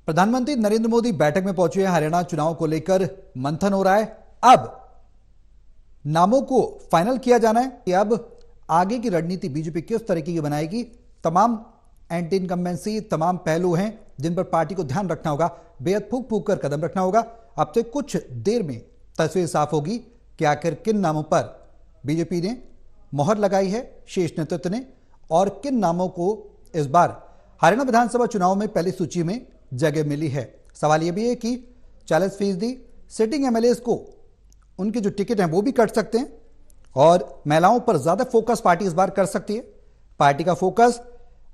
प्रधानमंत्री नरेंद्र मोदी बैठक में पहुंचे हैं। हरियाणा चुनाव को लेकर मंथन हो रहा है। अब नामों को फाइनल किया जाना है कि अब आगे की रणनीति बीजेपी किस तरीके की बनाएगी। तमाम एंटी इनकम्बेंसी, तमाम पहलू हैं जिन पर पार्टी को ध्यान रखना होगा, बेहद फूक फूक कर कदम रखना होगा। अब से कुछ देर में तस्वीर साफ होगी कि आखिर किन नामों पर बीजेपी ने मोहर लगाई है, शीर्ष नेतृत्व ने, और किन नामों को इस बार हरियाणा विधानसभा चुनाव में पहली सूची में जगह मिली है। सवाल यह भी है कि 40% सिटिंग एमएलएस को उनके जो टिकट हैं वो भी कट सकते हैं और महिलाओं पर ज्यादा फोकस पार्टी इस बार कर सकती है। पार्टी का फोकस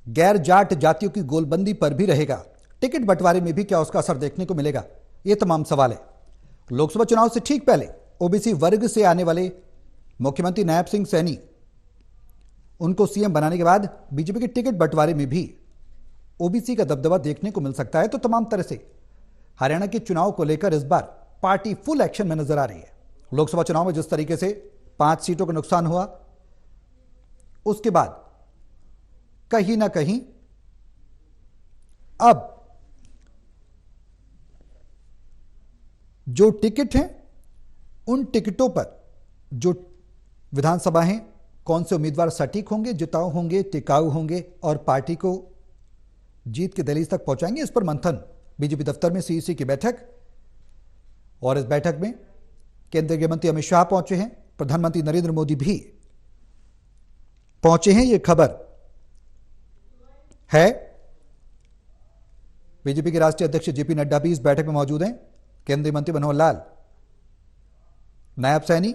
गैर जाट जातियों की गोलबंदी पर भी रहेगा। टिकट बंटवारे में भी क्या उसका असर देखने को मिलेगा, ये तमाम सवाल है। लोकसभा चुनाव से ठीक पहले ओबीसी वर्ग से आने वाले मुख्यमंत्री नायब सिंह सैनी, उनको सीएम बनाने के बाद बीजेपी के टिकट बंटवारे में भी ओबीसी का दबदबा देखने को मिल सकता है। तो तमाम तरह से हरियाणा के चुनाव को लेकर इस बार पार्टी फुल एक्शन में नजर आ रही है। लोकसभा चुनाव में जिस तरीके से 5 सीटों का नुकसान हुआ, उसके बाद कहीं ना कहीं अब जो टिकट हैं, उन टिकटों पर जो विधानसभा हैं, कौन से उम्मीदवार सटीक होंगे, जिताऊ होंगे, टिकाऊ होंगे और पार्टी को जीत के दहलीज तक पहुंचाएंगे, इस पर मंथन बीजेपी दफ्तर में सीईसी की बैठक। और इस बैठक में केंद्रीय गृह मंत्री अमित शाह पहुंचे हैं, प्रधानमंत्री नरेंद्र मोदी भी पहुंचे हैं, यह खबर है। बीजेपी के राष्ट्रीय अध्यक्ष जेपी नड्डा भी इस बैठक में मौजूद हैं, केंद्रीय मंत्री मनोहर लाल, नायब सैनी,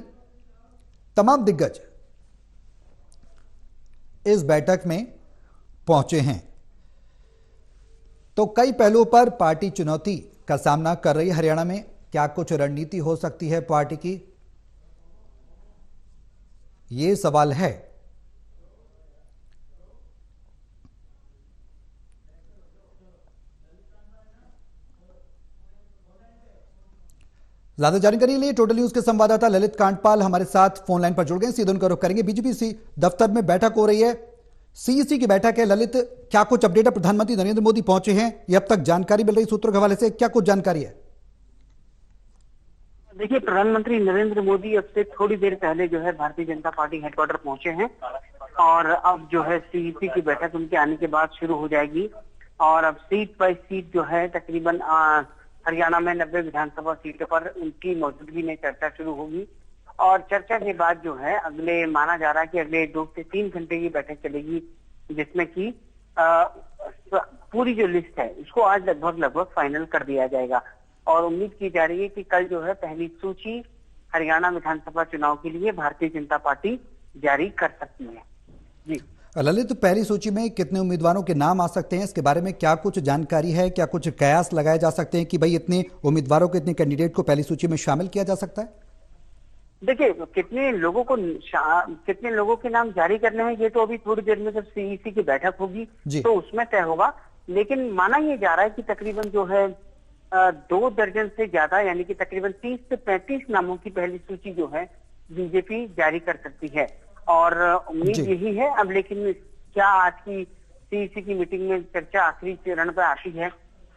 तमाम दिग्गज इस बैठक में पहुंचे हैं। तो कई पहलुओं पर पार्टी चुनौती का सामना कर रही है। हरियाणा में क्या कुछ रणनीति हो सकती है पार्टी की, यह सवाल है। ज्यादा जानकारी के लिए टोटल न्यूज के संवाददाता ललित कांडपाल हमारे साथ फोन लाइन पर जुड़ गए, सीधे उनका रुख करेंगे। बीजेपी दफ्तर में बैठक हो रही है, सीईसी की बैठक है। ललित, क्या कुछ अपडेट है? प्रधानमंत्री नरेंद्र मोदी पहुंचे हैं, ये अब तक जानकारी मिल रही सूत्रों के हवाले से, क्या कुछ जानकारी है? देखिए, प्रधानमंत्री नरेंद्र मोदी अब से थोड़ी देर पहले जो है भारतीय जनता पार्टी हेडक्वार्टर पहुंचे हैं और अब जो है सीईसी की बैठक उनके आने के बाद शुरू हो जाएगी। और अब सीट बाय सीट जो है तकरीबन हरियाणा में 90 विधानसभा सीटों पर उनकी मौजूदगी में चर्चा शुरू होगी। और चर्चा के बाद जो है अगले, माना जा रहा है कि अगले 2 से 3 घंटे की बैठक चलेगी, जिसमें कि पूरी जो लिस्ट है उसको आज लगभग फाइनल कर दिया जाएगा। और उम्मीद की जा रही है कि कल जो है पहली सूची हरियाणा विधानसभा चुनाव के लिए भारतीय जनता पार्टी जारी कर सकती है। जी ललित, पहली सूची में कितने उम्मीदवारों के नाम आ सकते हैं, इसके बारे में क्या कुछ जानकारी है? क्या कुछ कयास लगाए जा सकते हैं कि भाई इतने उम्मीदवारों को, इतने कैंडिडेट को पहली सूची में शामिल किया जा सकता है? देखिए, कितने लोगों के नाम जारी करने हैं ये तो अभी थोड़ी देर में जब सीईसी की बैठक होगी तो उसमें तय होगा। लेकिन माना ये जा रहा है कि तकरीबन जो है 2 दर्जन से ज्यादा, यानी कि तकरीबन 30 से 35 नामों की पहली सूची जो है बीजेपी जारी कर सकती है। और उम्मीद यही है। अब लेकिन क्या आज की सीईसी की मीटिंग में चर्चा आखिरी चरण पर आती है,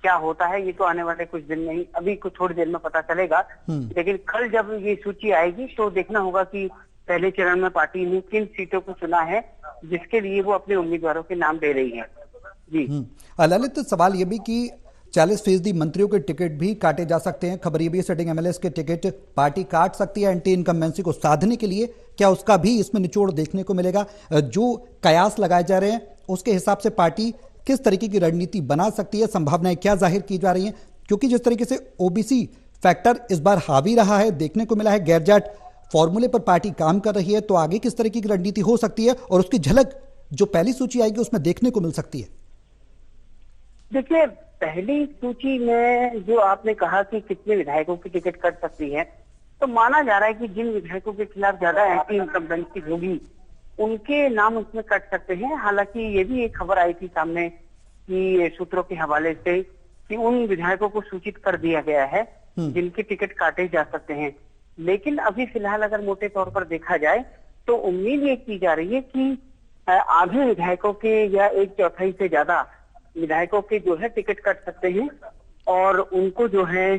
क्या होता है, ये तो आने वाले कुछ दिन में ही, अभी कुछ थोड़ी देर में पता चलेगा। लेकिन कल जब ये सूची आएगी तो देखना होगा कि पहले चरण में पार्टी ने किन सीटों को चुना है जिसके लिए वो अपने उम्मीदवारों के नाम दे रही है। जी ललित, सवाल ये भी कि 40% मंत्रियों के टिकट भी काटे जा सकते हैं। खबर ये भी सेटिंग एमएलएस के टिकट पार्टी काट सकती है एंटी इनकम्बेंसी को साधने के लिए, क्या उसका भी इसमें निचोड़ देखने को मिलेगा? जो कयास लगाए जा रहे हैं उसके हिसाब से पार्टी किस तरीके की रणनीति बना सकती है, संभावनाएं क्या जाहिर की जा रही हैं? क्योंकि जिस तरीके से ओबीसी फैक्टर इस बार हावी रहा है, देखने को मिला है, गैर जाट फॉर्मूले पर पार्टी काम कर रही है, तो आगे किस तरीके की रणनीति हो सकती है और उसकी झलक जो पहली सूची आएगी उसमें देखने को मिल सकती है? देखिए, पहली सूची में जो आपने कहा कि कितने विधायकों की टिकट कट सकती है, तो माना जा रहा है कि जिन विधायकों के खिलाफ ज्यादा एंटी इनकम्बेंसी होगी उनके नाम उसमें कट सकते हैं। हालांकि ये भी एक खबर आई थी सामने कि सूत्रों के हवाले से कि उन विधायकों को सूचित कर दिया गया है जिनके टिकट काटे जा सकते हैं। लेकिन अभी फिलहाल अगर मोटे तौर पर देखा जाए तो उम्मीद ये की जा रही है कि आधे विधायकों के या 1/4 से ज्यादा विधायकों के जो है टिकट कट सकते हैं। और उनको जो है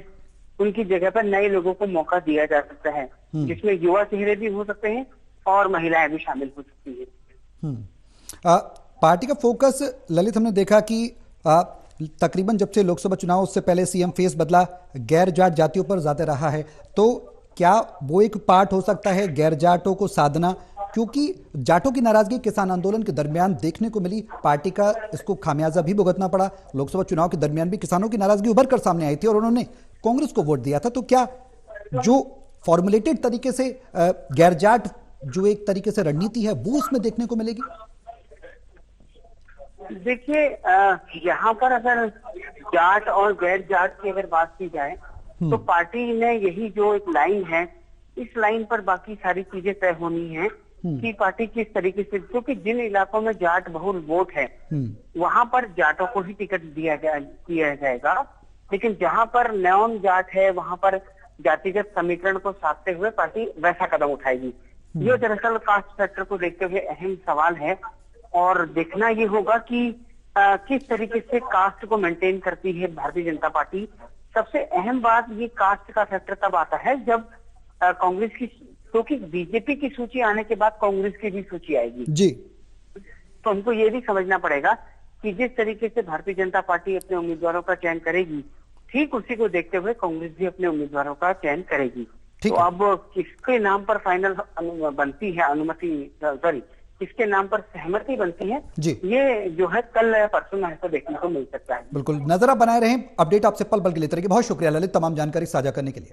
उनकी जगह पर नए लोगों को मौका दिया जा सकता है, जिसमें युवा चेहरे भी हो सकते हैं और महिलाएं भी शामिल हो सकती है। पार्टी का फोकस ललित हमने देखा कि तकरीबन जब से लोकसभा चुनाव उससे पहले सीएम फेस बदला, गैर जाट जातियों पर ज्यादा रहा है, तो क्या वो एक पार्ट हो सकता है गैर जाटों को साधना? क्योंकि जाटों की नाराजगी किसान आंदोलन के दरमियान देखने को मिली, पार्टी का इसको खामियाजा भी भुगतना पड़ा। लोकसभा चुनाव के दरमियान भी किसानों की नाराजगी उभर कर सामने आई थी और उन्होंने कांग्रेस को वोट दिया था। तो क्या जो फॉर्मुलेटेड तरीके से गैर जाट जो एक तरीके से रणनीति है वो उसमें देखने को मिलेगी? देखिए, यहाँ पर अगर जाट और गैर जाट की अगर बात की जाए तो पार्टी ने यही जो एक लाइन है, इस लाइन पर बाकी सारी चीजें तय होनी है कि पार्टी किस तरीके से, क्योंकि जिन इलाकों में जाट बहुल वोट है वहां पर जाटों को ही टिकट दिया जाएगा, लेकिन जहां पर नॉन जाट है वहां पर जातिगत समीकरण को साधते हुए पार्टी वैसा कदम उठाएगी। ये दरअसल कास्ट फैक्टर को देखते हुए अहम सवाल है और देखना ये होगा कि किस तरीके से कास्ट को मेंटेन करती है भारतीय जनता पार्टी। सबसे अहम बात ये कास्ट का फैक्टर तब आता है जब कांग्रेस की, क्योंकि बीजेपी की सूची आने के बाद कांग्रेस की भी सूची आएगी जी। तो हमको ये भी समझना पड़ेगा कि जिस तरीके से भारतीय जनता पार्टी अपने उम्मीदवारों का चयन करेगी, ठीक उसी को देखते हुए कांग्रेस भी अपने उम्मीदवारों का चयन करेगी। तो अब किसके नाम पर फाइनल बनती है किसके नाम पर सहमति बनती है जी, ये जो है कल परसों में देखने को मिल सकता है। बिल्कुल, नजर आप बनाए रहें। अपडेट आपसे पल पल के लेते रहेंगे। बहुत शुक्रिया ललित, तमाम जानकारी साझा करने के लिए।